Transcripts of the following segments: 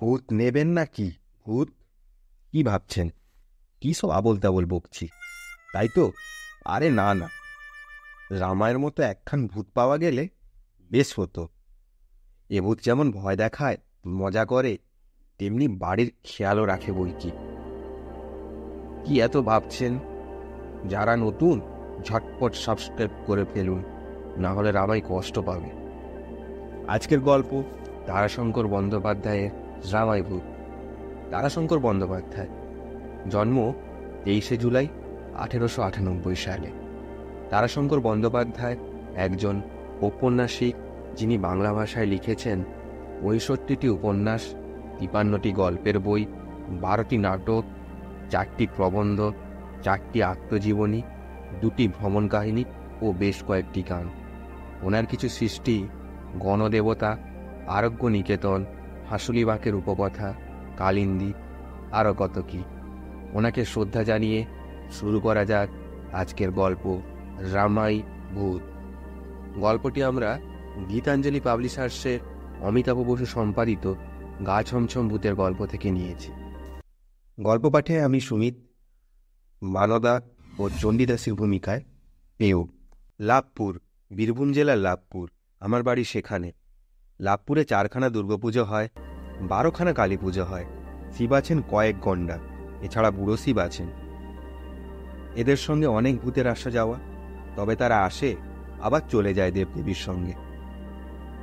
ভূত নেবেন না কি? ভূত কি ভাবছেন? কি সব আবোল তাবোল বকছি, তাই তো? আরে না না, রামায়ের মতো একখান ভূত পাওয়া গেলে বেশ হতো। এ ভূত যেমন ভয় দেখায়, মজা করে, তেমনি বাড়ির খেয়ালও রাখে বই কি। কি এত ভাবছেন? যারা নতুন ঝটপট সাবস্ক্রাইব করে ফেলুন, না হলে রামাই কষ্ট পাবে। আজকের গল্প তারাশঙ্কর বন্দ্যোপাধ্যায়ের রামাই ভূত। তারাশঙ্কর বন্দ্যোপাধ্যায়, জন্ম 23শে জুলাই 1898 সালে। তারাশঙ্কর বন্দ্যোপাধ্যায় একজন ঔপন্যাসিক, যিনি বাংলা ভাষায় লিখেছেন 65টি উপন্যাস, 53টি গল্পের বই, 12টি নাটক, 4টি প্রবন্ধ, 4টি আত্মজীবনী, 2টি ভ্রমণ কাহিনী ও বেশ কয়েকটি গান। ওনার কিছু সৃষ্টি গণদেবতা, আরোগ্য নিকেতন, হাসুলিবাঁকের উপকথা, কালিন্দী, আরও কত কি। ওনাকে শ্রদ্ধা জানিয়ে শুরু করা যাক আজকের গল্প রামাই ভূত। গল্পটি আমরা গীতাঞ্জলি পাবলিশার্সের অমিতাভ বসু সম্পাদিত গা ছমছম ভূতের গল্প থেকে নিয়েছি। গল্প পাঠে আমি সুমিত, মানদা ও চণ্ডীদাসের ভূমিকায় পেউ। লাভপুর, বীরভূম জেলার লাভপুর, আমার বাড়ি সেখানে। লাভপুরে 4খানা দুর্গাপুজো হয়, 12খানা কালী পুজো হয়। শিব আছেন কয়েক গন্ডা, এছাড়া বুড়ো শিব আছেন। এদের সঙ্গে অনেক ভূতের আসা যাওয়া, তবে তারা আসে আবার চলে যায় দেবদেবীর সঙ্গে।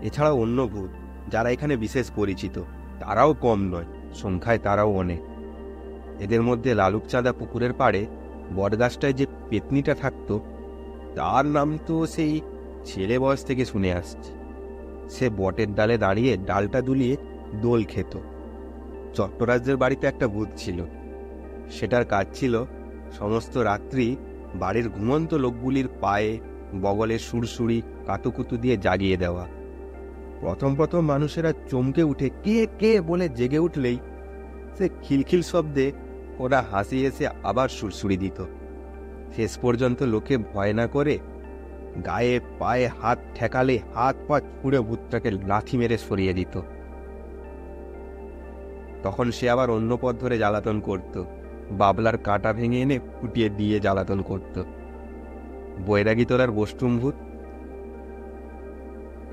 এছাড়াও অন্য ভূত যারা এখানে বিশেষ পরিচিত, তারাও কম নয়, সংখ্যায় তারাও অনেক। এদের মধ্যে লালুকচাঁদা পুকুরের পাড়ে বটগাছটায় যে পেতনিটা থাকতো, তার নাম তো সেই ছেলে বয়স থেকে শুনে আসছে। সে বটের ডালে দাঁড়িয়ে ডালটা দুলিয়ে দোল খেত। চট্টরাজদের বাড়িতে একটা ভূত ছিল, সেটার কাজ ছিল সমস্ত রাত্রি বাড়ির ঘুমন্ত লোকগুলির পায়ে বগলে সুরসুরি কাতুকুতু দিয়ে জাগিয়ে দেওয়া। প্রথম প্রথম মানুষেরা চমকে উঠে কে কে বলে জেগে উঠলেই সে খিলখিল শব্দে ওরা হাসি হেসে আবার সুরসুরি দিত। শেষ পর্যন্ত লোকে ভয় না করে গায়ে পায়ে হাত ঠেকালে হাত পা ছুঁড়ে ভূতটাকে লাথি মেরে সরিয়ে দিত। তখন সে আবার অন্য পথ ধরে জ্বালাতন করত, বাবলার কাঁটা ভেঙে এনে ফুটিয়ে দিয়ে জ্বালাতন করত। বৈরাগী তোলার বষ্টুম ভূত।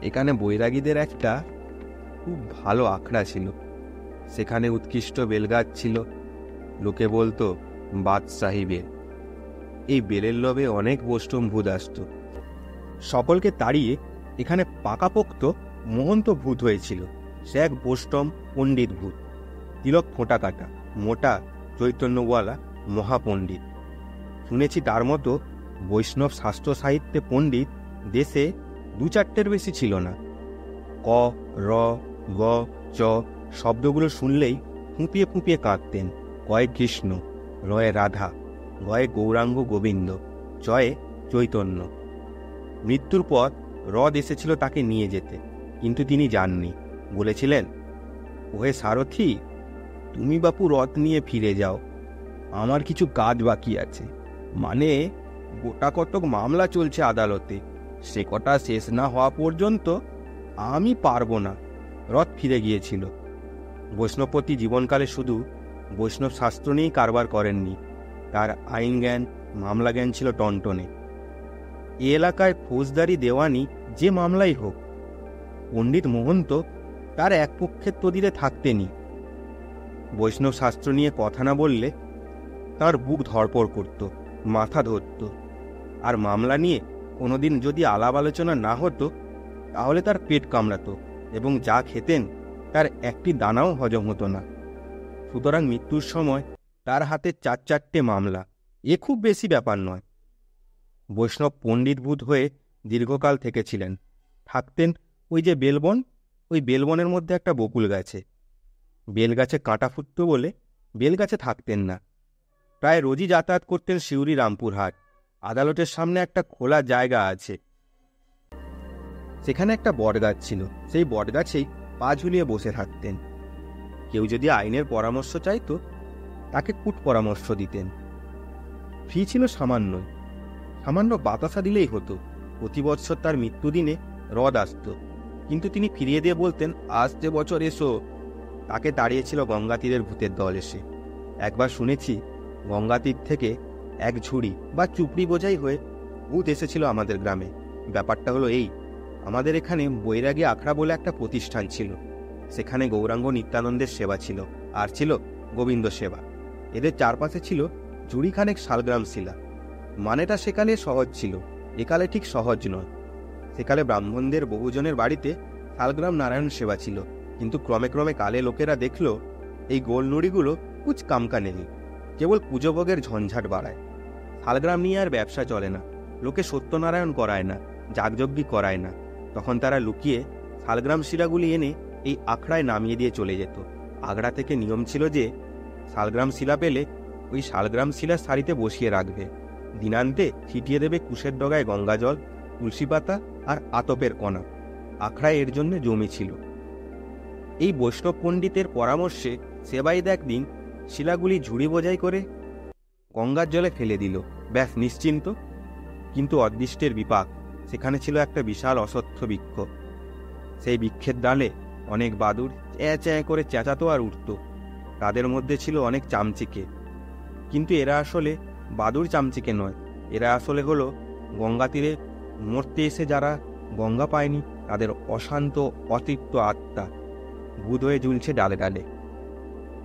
এখানে বৈরাগীদের একটা খুব ভালো আখড়া ছিল। সেখানে উৎকৃষ্ট বেলগাছ ছিল, লোকে বলতো বাদশাহী বেল। এই বেলের লোভে অনেক বষ্টুম ভূত আসত। সকলকে তাড়িয়ে এখানে পাকাপোক্ত মহন্ত ভূত হয়েছিল। সে এক বৈষ্ণব পণ্ডিত ভূত, তিলক ফোঁটা কাটা, মোটা, চৈতন্যওয়ালা মহাপণ্ডিত। শুনেছি তার মতো বৈষ্ণব শাস্ত্র সাহিত্যে পণ্ডিত দেশে 2-4টের বেশি ছিল না। ক, র, গ, চ শব্দগুলো শুনলেই ফুঁপিয়ে ফুঁপিয়ে কাঁদতেন। কয়ে কৃষ্ণ, রয়ে রাধা, গয়ে গৌরাঙ্গ গোবিন্দ, চয়ে চৈতন্য। মৃত্যুর পর রদ এসেছিল তাকে নিয়ে যেতে, কিন্তু তিনি যাননি। বলেছিলেন, ওহে সারথি, তুমি বাপু রথ নিয়ে ফিরে যাও, আমার কিছু কাজ বাকি আছে। মানে গোটা কতক মামলা চলছে আদালতে, সে কটা শেষ না হওয়া পর্যন্ত আমি পারবো না। রথ ফিরে গিয়েছিল। বৈষ্ণবপতি জীবনকালে শুধু বৈষ্ণব শাস্ত্র নিয়েই কারবার করেননি, তার আইন জ্ঞান, মামলা জ্ঞান ছিল টনটনে। এ এলাকায় ফৌজদারি দেওয়ানি যে মামলাই হোক, পণ্ডিত মহন্ত তার এক পক্ষের তদিরে থাকতেনি। বৈষ্ণব শাস্ত্র নিয়ে কথা না বললে তার বুক ধড়পড় করত, মাথা ধরত। আর মামলা নিয়ে কোনোদিন যদি আলাপ আলোচনা না হতো, তাহলে তার পেট কামড়াতো এবং যা খেতেন তার একটি দানাও হজম হতো না। সুতরাং মৃত্যুর সময় তার হাতে 4-4টে মামলা, এ খুব বেশি ব্যাপার নয়। বৈষ্ণব পণ্ডিত ভূত হয়ে দীর্ঘকাল থেকেছিলেন। থাকতেন ওই যে বেলবন, ওই বেলবনের মধ্যে একটা বকুল গাছে। বেলগাছে কাঁটা ফুটত বলে বেলগাছে থাকতেন না। প্রায় রোজই যাতায়াত করতেন সিউড়ি রামপুরহাট। আদালতের সামনে একটা খোলা জায়গা আছে, সেখানে একটা বটগাছ ছিল। সেই বটগাছেই পা ঝুলিয়ে বসে থাকতেন। কেউ যদি আইনের পরামর্শ চাইতো, তাকে কুট পরামর্শ দিতেন। ফি ছিল সামান্যই, সামান্য বাতাসা দিলেই হতো। প্রতি বৎসর তার মৃত্যুদিনে রদ আসত, কিন্তু তিনি ফিরিয়ে দিয়ে বলতেন, আসছে বছর এসো, তাকে তাড়িয়েছিল গঙ্গা তীরের ভূতের দল এসে। একবার শুনেছি গঙ্গা তীর থেকে এক ঝুড়ি বা চুপড়ি বোঝাই হয়ে ভূত এসেছিল আমাদের গ্রামে। ব্যাপারটা হলো এই, আমাদের এখানে বৈরাগী আখড়া বলে একটা প্রতিষ্ঠান ছিল। সেখানে গৌরাঙ্গ নিত্যানন্দের সেবা ছিল, আর ছিল গোবিন্দ সেবা। এদের চারপাশে ছিল ঝুড়িখানেক শালগ্রাম শিলা। মানেটা সেকালে সহজ ছিল, একালে ঠিক সহজ নয়। সেকালে ব্রাহ্মণদের বহুজনের বাড়িতে শালগ্রাম নারায়ণ সেবা ছিল, কিন্তু ক্রমে ক্রমে কালে লোকেরা দেখল এই গোলনুড়িগুলো কুছ কামকা নেই, কেবল পুজোভোগের ঝঞ্ঝাট বাড়ায়। শালগ্রাম নিয়ে আর ব্যবসা চলে না, লোকে সত্যনারায়ণ করায় না, যাগযজ্ঞি করায় না। তখন তারা লুকিয়ে শালগ্রাম শিলাগুলি এনে এই আখড়ায় নামিয়ে দিয়ে চলে যেত। আখড়া থেকে নিয়ম ছিল যে শালগ্রাম শিলা পেলে ওই শালগ্রাম শিলার সারিতে বসিয়ে রাখবে, দিনান্তে ছিটিয়ে দেবে কুশের ডগায় গঙ্গা জল, তুলসী পাতা আর আতপের কণা। আখড়ায় এর জন্য জমি ছিল। এই বৈষ্ণব পণ্ডিতের পরামর্শে সেবাইদ একদিন শিলাগুলি ঝুড়ি বোঝাই করে গঙ্গার জলে ফেলে দিল, ব্যাস নিশ্চিন্ত। কিন্তু অদৃষ্টের বিপাক, সেখানে ছিল একটা বিশাল অশ্বত্থ বৃক্ষ। সেই বৃক্ষের ডালে অনেক বাদুড় চ্যাঁ চ্যাঁ করে চেঁচাতো আর উঠত। তাদের মধ্যে ছিল অনেক চামচিকে, কিন্তু এরা আসলে বাদুড় চামচিকে নয়, এরা আসলে হলো গঙ্গা তীরে মরতে এসে যারা গঙ্গা পায়নি তাদের অশান্ত অতৃপ্ত আত্মা, ভূত হয়ে ঝুলছে ডালে ডালে।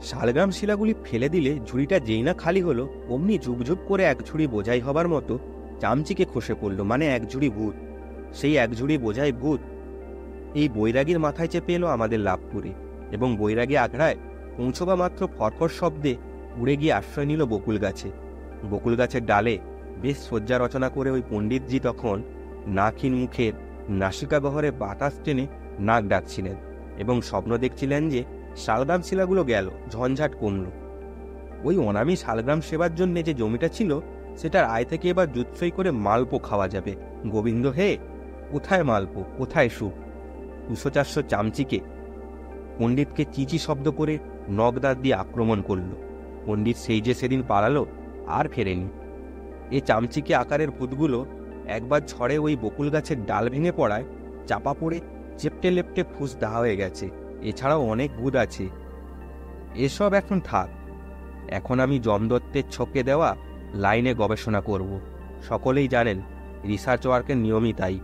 শালগ্রাম শিলাগুলি ফেলে দিলে ঝুড়িটা যেই না খালি হলো, অমনি ঝুপঝুপ করে এক ঝুড়ি বোঝাই হবার মতো চামচিকে খসে পড়ল, মানে এক ঝুড়ি ভূত। সেই এক ঝুড়ি বোঝাই ভূত এই বৈরাগীর মাথায় চেপে এলো আমাদের লাভপুরে, এবং বৈরাগী আখড়ায় পৌঁছবা মাত্র ফরফর শব্দে উড়ে গিয়ে আশ্রয় নিল বকুল গাছে। বকুল গাছের ডালে বেশ শয্যা রচনা করে ওই পণ্ডিতজি তখন নাকহীন মুখের নাসিকা গহরে বাতাস টেনে নাক ডাকছিলেন এবং স্বপ্ন দেখছিলেন যে শালগ্রাম শিলাগুলো গেল, ঝঞ্ঝাট কমল। ওই অনামী শালগ্রাম সেবার জন্য যে জমিটা ছিল সেটার আয় থেকে এবার জুৎসই করে মালপো খাওয়া যাবে। গোবিন্দ হে, কোথায় মালপো, কোথায় সুখ? 200-400 চামচিকে পণ্ডিতকে চিচি শব্দ করে নখদাঁত দিয়ে আক্রমণ করল। পণ্ডিত সেই যে সেদিন পালালো, আর ফেরেনি। এ চামচিকে আকারের ভূতগুলো একবার ঝড়ে ওই বকুল গাছের ডাল ভেঙে পড়ায় চাপা পড়ে চেপটে লেপটে ফুস দাহ হয়ে গেছে। এছাড়াও অনেক ভূত আছে। এসব এখন থাক, এখন আমি যমদত্তের ছকে দেওয়া লাইনে গবেষণা করব। সকলেই জানেন রিসার্চ ওয়ার্কের নিয়মই তাই,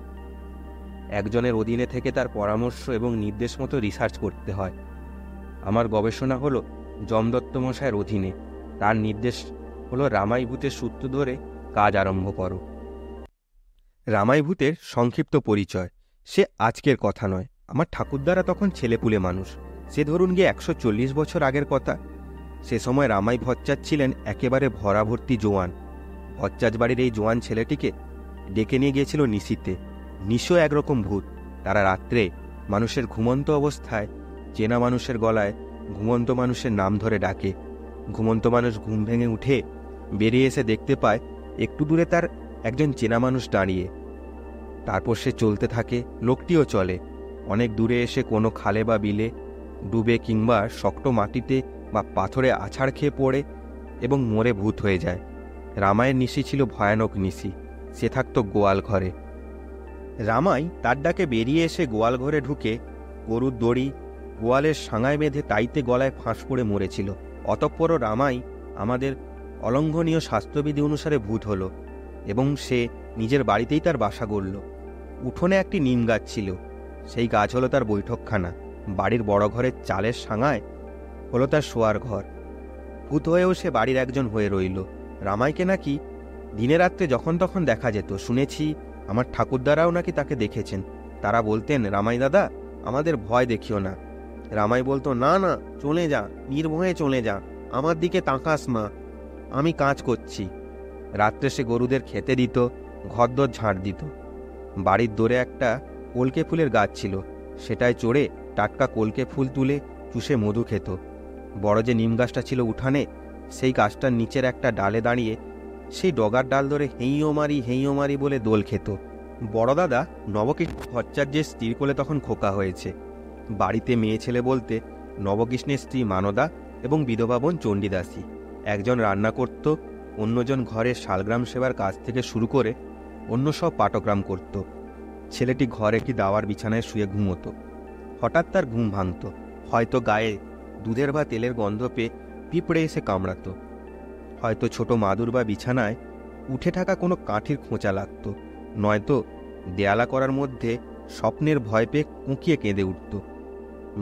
একজনের অধীনে থেকে তার পরামর্শ এবং নির্দেশ মতো রিসার্চ করতে হয়। আমার গবেষণা হলো যমদত্ত মশায়ের অধীনে, তার নির্দেশ হলো রামাইভূতের সূত্র ধরে কাজ আরম্ভ করো। রামাইভূতের সংক্ষিপ্ত পরিচয়। সে আজকের কথা নয়, আমার ঠাকুরদারা তখন ছেলেপুলে মানুষ। সে ধরুন গিয়ে 140 বছর আগের কথা। সে সময় রামাই ভচ্চাজ ছিলেন একেবারে ভরাভর্তি জোয়ান। ভচ্চাজ বাড়ির এই জোয়ান ছেলেটিকে ডেকে নিয়ে গিয়েছিল নিশিতে। নিশো একরকম ভূত। তারা রাত্রে মানুষের ঘুমন্ত অবস্থায় চেনা মানুষের গলায় ঘুমন্ত মানুষের নাম ধরে ডাকে। ঘুমন্ত মানুষ ঘুম ভেঙে উঠে বেরিয়ে এসে দেখতে পায় একটু দূরে তার একজন চেনা মানুষ দাঁড়িয়ে। তারপর সে চলতে থাকে, লোকটিও চলে। অনেক দূরে এসে কোনো খালে বা বিলে ডুবে কিংবা শক্ত মাটিতে বা পাথরে আছাড় খেয়ে পড়ে এবং মরে ভূত হয়ে যায়। রামায়ের নিশি ছিল ভয়ানক নিশি। সে থাকত গোয়াল ঘরে। রামাই তার ডাকে বেরিয়ে এসে গোয়াল ঘরে ঢুকে গরুর দড়ি গোয়ালের সাঙায় বেঁধে তাইতে গলায় ফাঁস পড়ে মরেছিল। অতঃপরও রামাই আমাদের অলঙ্ঘনীয় স্বাস্থ্যবিধি অনুসারে ভূত হলো এবং সে নিজের বাড়িতেই তার বাসা গড়ল। উঠোনে একটি নিম গাছ ছিল, সেই গাছ হলো তার বৈঠকখানা। বাড়ির বড় ঘরের চালের সাঙায় হলো তার শোয়ার ঘর। ভূত হয়েও সে বাড়ির একজন হয়ে রইল। রামাইকে নাকি দিনে রাত্রে যখন তখন দেখা যেত। শুনেছি আমার ঠাকুরদারাও নাকি তাকে দেখেছেন। তারা বলতেন, রামাই দাদা, আমাদের ভয় দেখিও না। রামাই বলতো, না না, চলে যা, নির্ভয়ে চলে যা, আমার দিকে তাকাস না, আমি কাজ করছি। রাত্রে সে গরুদের খেতে দিত, ঘরদোর ঝাঁট দিত। বাড়ির দোরে একটা কলকে ফুলের গাছ ছিল, সেটায় চড়ে টাটকা কলকে ফুল তুলে চুষে মধু খেত। বড় যে নিম গাছটা ছিল উঠানে, সেই গাছটার নিচের একটা ডালে দাঁড়িয়ে সেই ডগার ডাল ধরে হেঁইও মারি বলে দোল খেত। বড় দাদা নবকৃষ্ণ ভট্টাচার্যের স্ত্রীর কোলে তখন খোকা হয়েছে। বাড়িতে মেয়ে ছেলে বলতে নবকৃষ্ণের স্ত্রী মানদা এবং বিধবা বোন চণ্ডীদাসী। একজন রান্না করত, অন্যজন ঘরের শালগ্রাম সেবার কাজ থেকে শুরু করে অন্য সব পাটগ্রাম করত। ছেলেটি ঘরে কি দাওয়ার বিছানায় শুয়ে ঘুমোতো। হঠাৎ তার ঘুম ভাঙত। হয়তো গায়ে দুধের বা তেলের গন্ধ পেয়ে পিঁপড়ে এসে কামড়াতো। হয়তো ছোট মাদুর বা বিছানায় উঠে থাকা কোনো কাঠির খোঁচা লাগত, নয়তো দেয়ালা করার মধ্যে স্বপ্নের ভয় পেয়ে কুঁকিয়ে কেঁদে উঠত।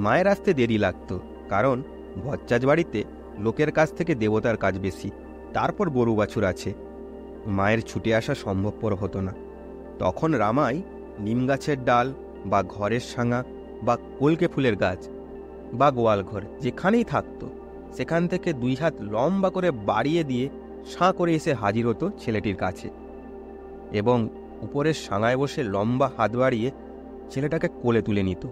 মায়ের আসতে দেরি লাগত, কারণ ভজ্জাজ বাড়িতে লোকের কাছ থেকে দেবতার কাজ বেশি, তারপর গরু বাছুর আছে। মায়ের ছুটে আসা সম্ভবপর হতো না। তখন রামাই নিম গাছের ডাল বা ঘরের সাঙা বা কলকে ফুলের গাছ বা গোয়াল ঘর যেখানেই থাকতো, সেখান থেকে 2 হাত লম্বা করে বাড়িয়ে দিয়ে সাঁ করে এসে হাজির হতো ছেলেটির কাছে, এবং উপরের সাঙায় বসে লম্বা হাত বাড়িয়ে ছেলেটাকে কোলে তুলে নিত।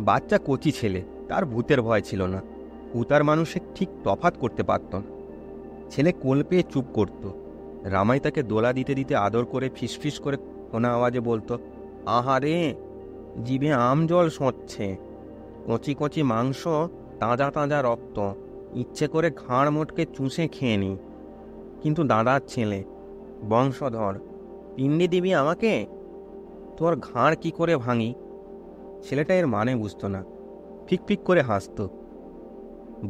বাচ্চা কচি ছেলে, তার ভূতের ভয় ছিল না। ভূতার মানুষে ঠিক তফাৎ করতে পারত না। ছেলে কোল পেয়ে চুপ করত। রামাই তাকে দোলা দিতে দিতে আদর করে ফিসফিস করে কোনা আওয়াজে বলতো, আহারে, জিভে আম জল সচ্ছে, কচি কচি মাংস, তাজা তাজা রক্ত, ইচ্ছে করে ঘাড় মোটকে চুষে খেয়ে নি। কিন্তু দাদার ছেলে, বংশধর, পিণ্ডি দিবি আমাকে? তোর ঘাড় কি করে ভাঙি? ছেলেটা এর মানে বুঝতো না, ফিক ফিক করে হাসত।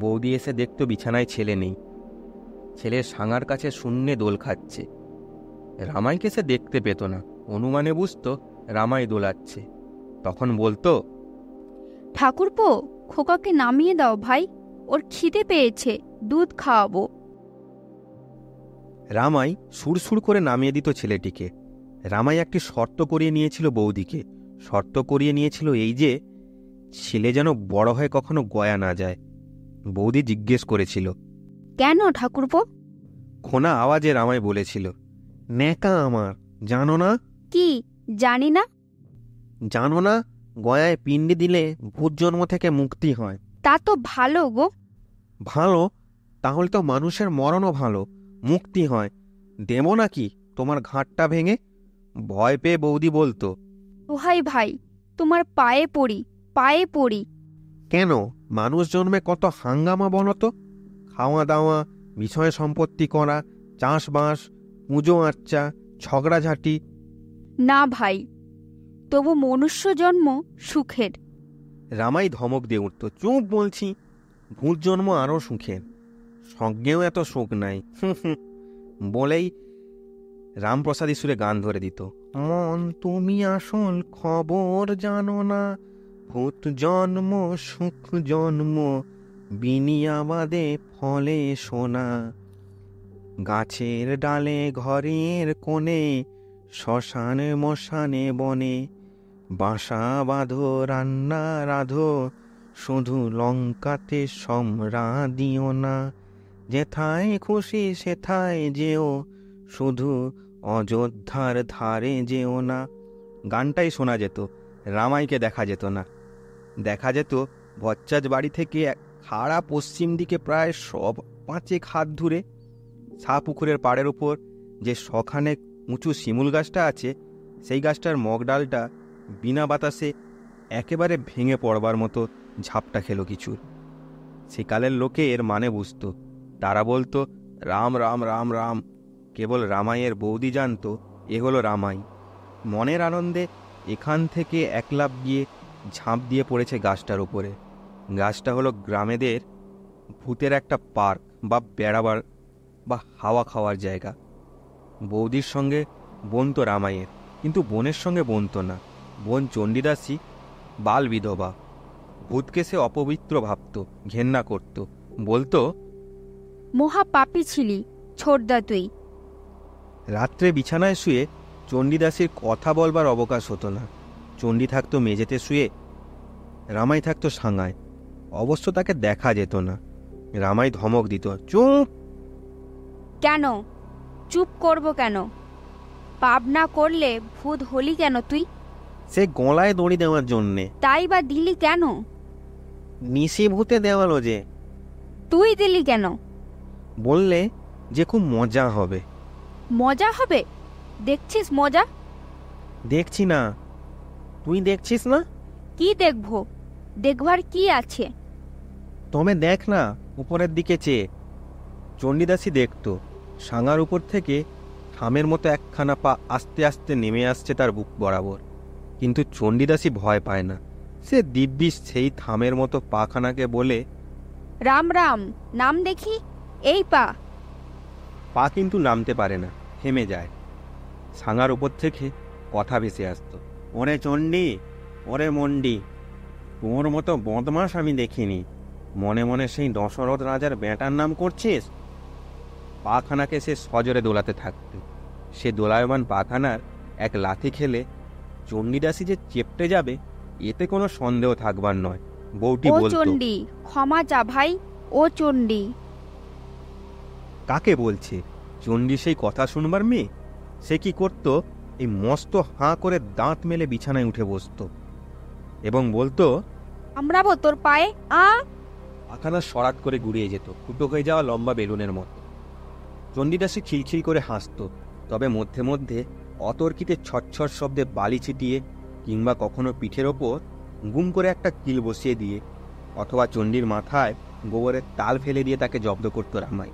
বৌদি এসে দেখত বিছানায় ছেলে নেই, ছেলের সাঙার কাছে শূন্যে দোল খাচ্ছে। রামাইকে সে দেখতে পেত না, অনুমানে বুঝত রামাই দোলাচ্ছে। তখন বলতো, ঠাকুরপো, খোকাকে নামিয়ে দাও ভাই, ওর খিদে পেয়েছে, দুধ খাওয়াবো। রামাই সুরসুর করে নামিয়ে দিত ছেলেটিকে। রামাই একটি শর্ত করিয়ে নিয়েছিল বৌদিকে। শর্ত করিয়ে নিয়েছিল এই যে, ছেলে যেন বড় হয়ে কখনো গয়া না যায়। বৌদি জিজ্ঞেস করেছিল, কেন ঠাকুরপো? খোনা আওয়াজে রামাই বলেছিল, ন্যাকা আমার, জানো না? কি জানি না? জানো না, গয়ায় পিণ্ডি দিলে ভূত জন্ম থেকে মুক্তি হয়। তা তো ভালো গো। ভালো? তাহলে তো মানুষের মরণও ভালো, মুক্তি হয়। দেব নাকি তোমার ঘাটটা ভেঙে? ভয় পেয়ে বৌদি বলতো, ওহাই ভাই, তোমার পায়ে পড়ি, পায়ে পড়ি। কেন? মানুষ জন্মে কত হাঙ্গামা বলতো, খাওয়া দাওয়া, বিষয় সম্পত্তি করা, চাষবাস, পুজো আর্চা, ঝগড়াঝাটি। না ভাই, তবু মনুষ্য জন্ম সুখের। রামাই ধমক দিয়ে উঠত, চুপ বলছি, ভূত জন্ম আরও সুখের, সজ্ঞেও এত সুখ নাই। বলেই রামপ্রসাদী সুরে গান ধরে দিত, মন তুমি আসল খবর জানো না, ভূত জন্ম সুখ জন্ম বিনিয়াবাদে ফলে সোনা, গাছের ডালে ঘরের কোণে, শ্মশানে মশানে বনে, বাসা বাঁধো রান্না রাধো, শুধু লঙ্কাতে সম্রা দিও না, যেথায় খুশি সেথায় যেও, শুধু অযোধ্যার ধারে যেও না। গানটাই শোনা যেত, রামাইকে দেখা যেত না। দেখা যেত ভজ্জাজ বাড়ি থেকে খাড়া পশ্চিম দিকে প্রায় 5 হাত দূরে পুকুরের পাড়ের উপর যে সখানে উঁচু শিমুল গাছটা আছে, সেই গাছটার মগডালটা বিনা বাতাসে একেবারে ভেঙে পড়বার মতো ঝাপটা খেলো কিছু। সেকালের লোকে এর মানে বুঝত। তারা বলতো, রাম রাম রাম রাম। কেবল রামাইয়ের বৌদি জানত এ হলো রামাই। মনের আনন্দে এখান থেকে একলাফ গিয়ে ঝাঁপ দিয়ে পড়েছে গাছটার উপরে। গাছটা হলো গ্রামেদের ভূতের একটা পার্ক বা বেড়াবার বা হাওয়া খাওয়ার জায়গা। বৌদির সঙ্গে বনত রামাইয়ের, কিন্তু বোনের সঙ্গে বনত না। বোন চণ্ডীদাসী বাল বিধবা। ভূতকে সে অপবিত্র ভাবত, ঘেন্না করত, বলতো, মহা পাপী ছিলি ছোটদা তুই। রাত্রে বিছানায় শুয়ে চণ্ডীদাসীর কথা বলবার অবকাশ হতো না। চণ্ডী থাকতো মেঝেতে শুয়ে, রামাই থাকতো সাঙায়। অবশ্য তাকে দেখা যেত না। রামাই ধমক দিত, চুপ। কেন চুপ করব কেন? পাপ না করলে ভূত হলি কেন তুই? সে গলায় দড়ি দেওয়ার জন্যে। তাই বা দিলি কেন? নিশি ভূতে দেওয়ালো যে। তুই দিলি কেন? বললে যে খুব মজা হবে। মজা হবে? দেখছিস মজা? দেখছি না। তুই দেখছিস না? কি দেখবো? দেখবার কি আছে? তবে দেখ না, উপরের দিকে চেয়ে। চণ্ডীদাসী দেখত সাঙার উপর থেকে থামের মতো একখানা পা আস্তে আস্তে নেমে আসছে তার বুক বরাবর। কিন্তু চণ্ডীদাসী ভয় পায় না। সে দিব্যি সেই থামের মতো পাখানাকে বলে, রাম রাম, নাম দেখি। এই পা। পা কিন্তু নামতে পারে না, থেমে যায়। সাঙার উপর থেকে কথা ভেসে আসতো, ওরে চণ্ডী, ওরে মন্ডি, তোর মতো বদমাস আমি দেখিনি। মনে মনে সেই দশরথ রাজার বেটার নাম করছিস? পাখানাকে সে সজোরে দোলাতে থাকত। সে দোলায়মান পাখানার এক লাথি খেলে চণ্ডীদাসী যে চেপটে যাবে এতে কোনো সন্দেহ থাকবার নয়। বউটি ও বলতো, চণ্ডী, ক্ষমা চা ভাই, ও চণ্ডী। কাকে বলছে? চণ্ডী সেই কথা শুনবার মেয়ে। সে কি করত, এই মস্ত হাঁ করে দাঁত মেলে বিছানায় উঠে বসত এবং বলতো, আমরাবো তোর পায়ে। পাখানা সরাট করে গুড়িয়ে যেত, ফুটো হয়ে যাওয়া লম্বা বেলুনের মতো। চণ্ডীদাসী খিলখিল করে হাসত, তবে মধ্যে মধ্যে অতর্কিতে ছটছট শব্দে বালি ছিটিয়ে কিংবা কখনো পিঠের ওপর গুম করে একটা কিল বসিয়ে দিয়ে অথবা চণ্ডীর মাথায় গোবরের তাল ফেলে দিয়ে তাকে জব্দ করত রামাই।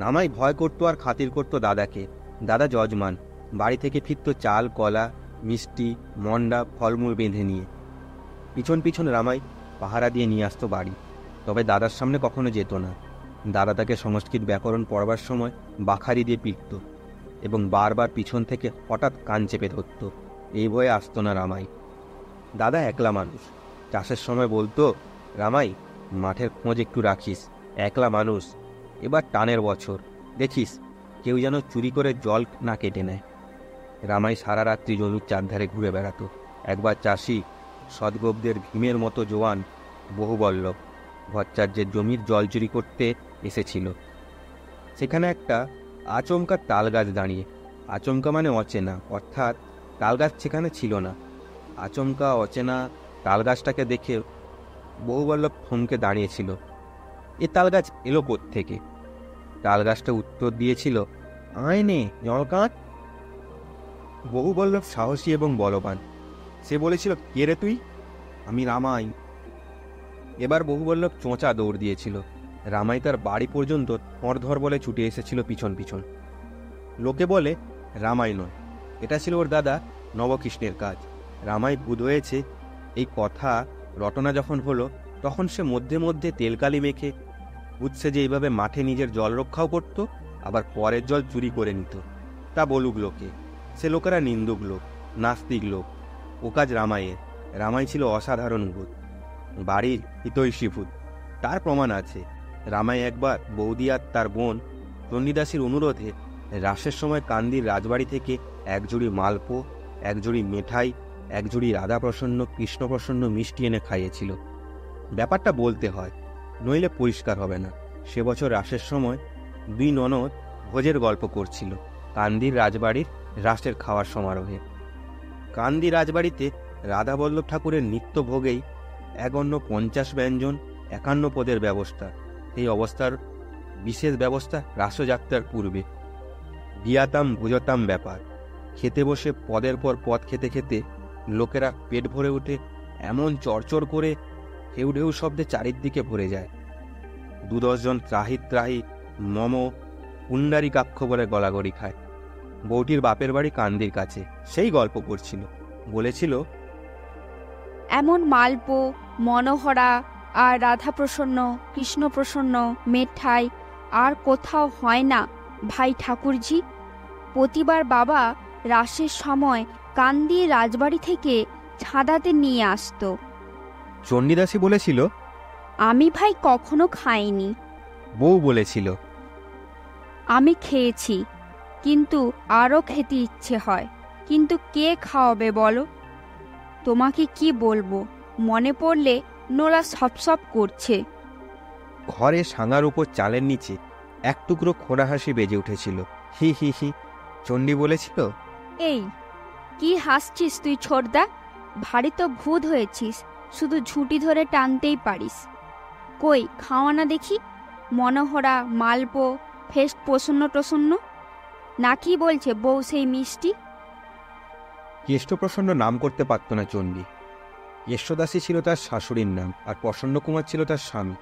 রামাই ভয় করত আর খাতির করত দাদাকে। দাদা যজমান, বাড়ি থেকে ফিরত চাল, কলা, মিষ্টি, মন্ডা, ফলমূল বেঁধে নিয়ে। পিছন পিছন রামাই পাহারা দিয়ে নিয়ে আসতো বাড়ি। তবে দাদার সামনে কখনো যেত না। দাদা তাকে সংস্কৃত ব্যাকরণ পড়বার সময় বাখারি দিয়ে পিটত এবং বারবার পিছন থেকে হঠাৎ কান চেপে ধরত। এই ভয়ে আসতো না রামাই। দাদা একলা মানুষ। চাষের সময় বলতো, রামাই, মাঠের খোঁজ একটু রাখিস, একলা মানুষ, এবার টানের বছর, দেখিস কেউ যেন চুরি করে জল না কেটে নেয়। রামাই সারা রাত্রি জমির চারধারে ঘুরে বেড়াতো। একবার চাষি সদগোপদের ভীমের মতো জোয়ান বহুবল্লভ ভট্টাচার্যের জমির জল চুরি করতে এসেছিল। সেখানে একটা আচমকা তাল গাছ দাঁড়িয়ে। আচমকা মানে অচেনা, অর্থাৎ তাল গাছ সেখানে ছিল না। আচমকা অচেনা তাল গাছটাকে দেখে বহুবল্লভ থমকে দাঁড়িয়েছিল। এ তাল গাছ এলো কোত্থেকে? তাল গাছটা উত্তর দিয়েছিল, আয় নে জলকাঁচ। বহুবল্লভ সাহসী এবং বলবান। সে বলেছিল, কে রে তুই? আমি রামাই। এবার বহুবল্লভ চোঁচা দৌড় দিয়েছিল। রামাই তার বাড়ি পর্যন্ত ধর বলে ছুটে এসেছিল পিছন পিছন। লোকে বলে রামাই নয়, এটা ছিল ওর দাদা নবকৃষ্ণের কাজ। রামাই ভূত হয়েছে এই কথা রটনা যখন হলো, তখন সে মধ্যে মধ্যে তেলকালি মেখে বুঝছে যে এইভাবে মাঠে নিজের জল রক্ষাও করত, আবার পরের জল চুরি করে নিত। তা বলুক লোকে, সে লোকেরা নিন্দুক লোক, নাস্তিক লোক। ও কাজ রামাইয়ের। রামাই ছিল অসাধারণ ভূত, বাড়ির হিতৈষী ভূত। তার প্রমাণ আছে। রামাই একবার বৌদি আর তার বোন চণ্ডীদাসীর অনুরোধে রাসের সময় কান্দির রাজবাড়ি থেকে এক জুড়ি মালপো, এক জুড়ি মেঠাই, এক জুড়ি রাধাপ্রসন্ন কৃষ্ণপ্রসন্ন মিষ্টি এনে খাইয়েছিল। ব্যাপারটা বলতে হয়, নইলে পরিষ্কার হবে না। সে বছর রাসের সময় দুই ননদ ভোজের গল্প করছিল কান্দির রাজবাড়ির রাসের খাওয়ার সমারোহে। কান্দি রাজবাড়িতে রাধাবল্লভ ঠাকুরের নিত্য ভোগেই 51 ব্যঞ্জন 51 পদের ব্যবস্থা। এই অবস্থার বিশেষ ব্যবস্থা রাসযাত্রার পূর্বে। বিয়াতাম ভুজতাম ব্যাপার। খেতে বসে পদের পর পদ খেতে খেতে লোকেরা পেট ভরে ওঠে, এমন চরচর করে ঢেউ ঢেউ শব্দে চারিদিকে ভরে যায়। 2-10 জন ত্রাহি ত্রাহি মম পুণ্ডারি কাক্ষ বলে গলাগড়ি খায়। বউটির বাপের বাড়ি কান্দির কাছে। সেই গল্প করছিল, বলেছিল, এমন মালপো, মনোহরা আর রাধাপ্রসন্ন কৃষ্ণপ্রসন্ন মেঠাই আর কোথাও হয় না ভাই ঠাকুরজি। প্রতিবার বাবা রাসের সময় কান্দি রাজবাড়ি থেকে ছাদাতে নিয়ে আসতো। চণ্ডীদাসী বলেছিল, আমি ভাই কখনো খাইনি। বউ বলেছিল, আমি খেয়েছি, কিন্তু আরও খেতে ইচ্ছে হয়। কিন্তু কে খাওয়াবে বলো? তোমাকে কি বলবো, মনে পড়লে নোলা সপসপ করছে। ঘরে সাঙার উপর চালের নিচে এক টুকরো খোঁড়া হাসি বেজে উঠেছিল। হি হি হি। চণ্ডী বলেছিল, এই কি হাসছিস তুই ছোটদা? ভারী তো ভূত হয়েছিস, শুধু ঝুঁটি ধরে টানতেই পারিস। কই খাওয়ানা দেখি, মনোহরা, মালপো, ফেস্ট প্রসন্ন টসন্ন। নাকি বলছে বউ সেই মিষ্টি? কেষ্টপ্রসন্ন নাম করতে পারত না চণ্ডী। কেষ্টদাসী ছিল তার শাশুড়ির নাম, আর প্রসন্নকুমার ছিল তার স্বামী।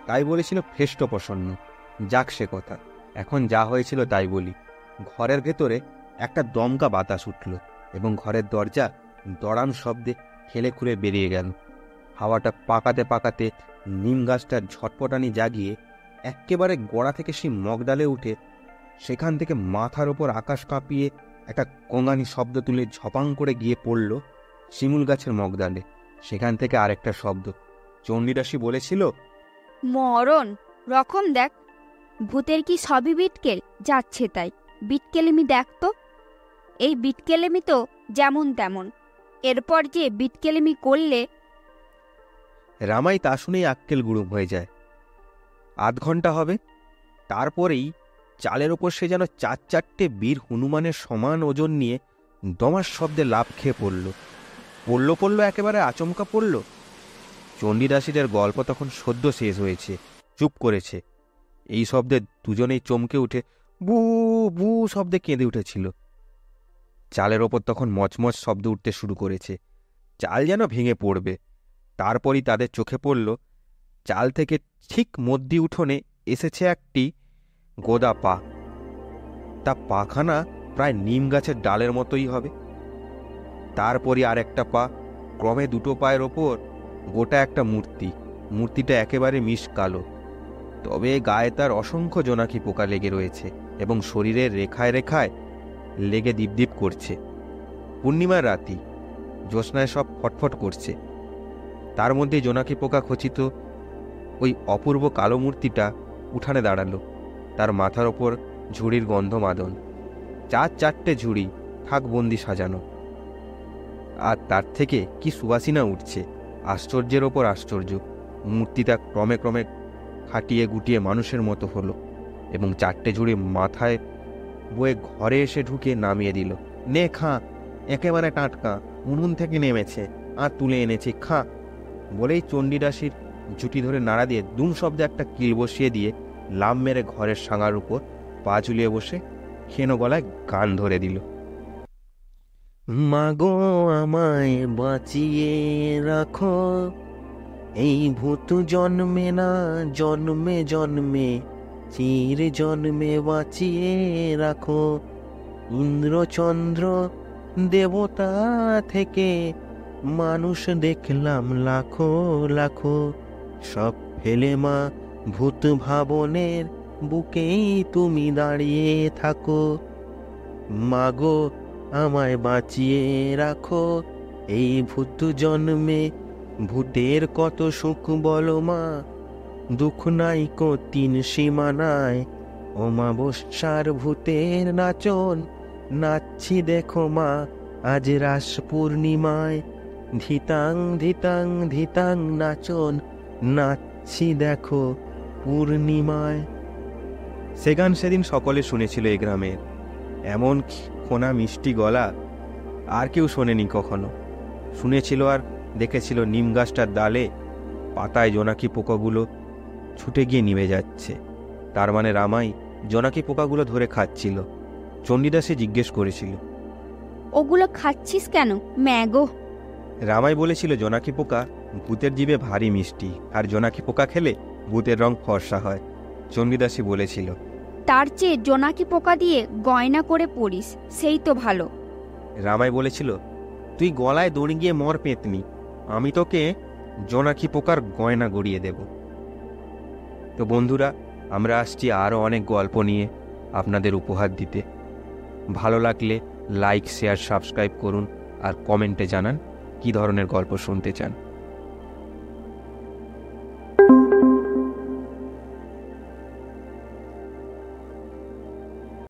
তাই বলেছিল ফেষ্ট প্রসন্ন। যাক সে কথা, এখন যা হয়েছিল তাই বলি। ঘরের ভেতরে একটা দমকা বাতাস উঠল এবং ঘরের দরজা দড়াম শব্দে ঠেলে খুলে বেরিয়ে গেল। হাওয়াটা পাকাতে পাকাতে নিম গাছটার ঝটপটানি জাগিয়ে এক্কেবারে গোড়া থেকে সেই মগডালে উঠে সেখান থেকে মাথার ওপর আকাশ কাঁপিয়ে একটা কঙানি শব্দ তুলে ঝপাং করে গিয়ে পড়ল শিমুল গাছের মগডালে। সেখান থেকে আরেকটা শব্দ। চণ্ডীদাসী বলেছিল, মরণ রকম দেখ, ভূতের কি সবই বিটকেল, যাচ্ছে তাই বিটকেলেমি দেখ তো। এই বিটকেলেমি তো যেমন তেমন, এরপর যে বিটকেলেমি করলে। রামাই তা শুনেই আক্কেল গুড়ুম হয়ে যায়। আধ ঘন্টা হবে, তারপরেই চালের ওপর সে যেন 4-4টে বীর হনুমানের সমান ওজন নিয়ে দমার শব্দে লাফ খেয়ে পড়ল একেবারে আচমকা পড়ল। চণ্ডীদাসীদের গল্প তখন সদ্য শেষ হয়েছে, চুপ করেছে। এই শব্দে দুজনেই চমকে উঠে বু বু শব্দে কেঁদে উঠেছিল। চালের ওপর তখন মচমচ শব্দ উঠতে শুরু করেছে, চাল যেন ভেঙে পড়বে। তারপরই তাদের চোখে পড়ল চাল থেকে ঠিক মধ্যি উঠোনে এসেছে একটি গোদা পা। তা পাখানা প্রায় নিম গাছের ডালের মতোই হবে। তারপরই আর একটা পা, ক্রমে দুটো পায়ের ওপর গোটা একটা মূর্তিটা একেবারে মিশ কালো, তবে গায়ে তার অসংখ্য জোনাকি পোকা লেগে রয়েছে এবং শরীরের রেখায় রেখায় লেগে দীপ করছে। পূর্ণিমার রাতি, জ্যোৎস্নায় সব ফটফট করছে। তার মধ্যে জোনাকি পোকা খচিত ওই অপূর্ব কালো মূর্তিটা উঠানে দাঁড়ালো। তার মাথার ওপর ঝুড়ির গন্ধ মাদন, 4-4টে ঝুড়ি থাকবন্দি সাজানো, আর তার থেকে কি সুবাসিনা উঠছে। আশ্চর্যের ওপর আশ্চর্য। মূর্তিটা ক্রমে ক্রমে খাটিয়ে গুটিয়ে মানুষের মতো হলো এবং 4টে ঝুড়ি মাথায় বয়ে ঘরে এসে ঢুকে নামিয়ে দিল। নে খা, একেবারে টাটকা, উনুন থেকে নেমেছে, আর তুলে এনেছি, খা। বলেই চণ্ডীদাসীর জুটি ধরে নাড়া দিয়ে দুম শব্দে একটা কিল বসিয়ে দিয়ে লাম মেরে ঘরের সাঙার উপর পা ঝুলিয়ে বসে ক্ষীণ গলায় গান ধরে দিল। মাগো আমায় বাঁচিয়ে রাখো, এই ভূত জন্মে না জন্মে জন্মে, চির জন্মে বাঁচিয়ে রাখো। ইন্দ্রচন্দ্র দেবতা থেকে মানুষ দেখলাম লাখো লাখো, সব ফেলে মা ভূত ভাবনের বুকেই তুমি দাঁড়িয়ে থাকো। মাগো আমায় বাঁচিয়ে রাখো, এই ভূত জন্মে ভূতের কত সুখ বলো মা, দুঃখ নাই কো 3 সীমানায়, অমাবস্যার ভূতের নাচন নাচছি দেখো মা আজ রাস পূর্ণিমায়, ধিতাং ধিতাং ধিতাং নাচন নাচছি দেখো পূর্ণিমায়। সে গান সেদিন সকলে শুনেছিল এই গ্রামের। এমন খোনা মিষ্টি গলা আর কেউ শোনেনি কখনো। শুনেছিল আর দেখেছিল নিম গাছটার ডালে পাতায় জোনাকি পোকাগুলো ছুটে গিয়ে নিভে যাচ্ছে। তার মানে রামাই জোনাকি পোকাগুলো ধরে খাচ্ছিল। চণ্ডীদাসী জিজ্ঞেস করেছিল, ওগুলো খাচ্ছিস কেন ম্যাগো? রামাই বলেছিল জোনাকি পোকা ভূতের জিভে ভারী মিষ্টি, আর জোনাকি পোকা খেলে ভূতের রং ফর্সা হয়। চণ্ডীদাসী বলেছিল, তার চেয়ে জোনাকি পোকা দিয়ে গয়না করে পড়িস, সেই তো ভালো। রামাই বলেছিল, তুই গলায় দড়ি গিয়ে মর পেতনি, আমি তোকে জোনাকি পোকার গয়না গড়িয়ে দেব। তো বন্ধুরা, আমরা আসছি আরও অনেক গল্প নিয়ে আপনাদের উপহার দিতে। ভালো লাগলে লাইক, শেয়ার, সাবস্ক্রাইব করুন আর কমেন্টে জানান কী ধরনের গল্প শুনতে চান।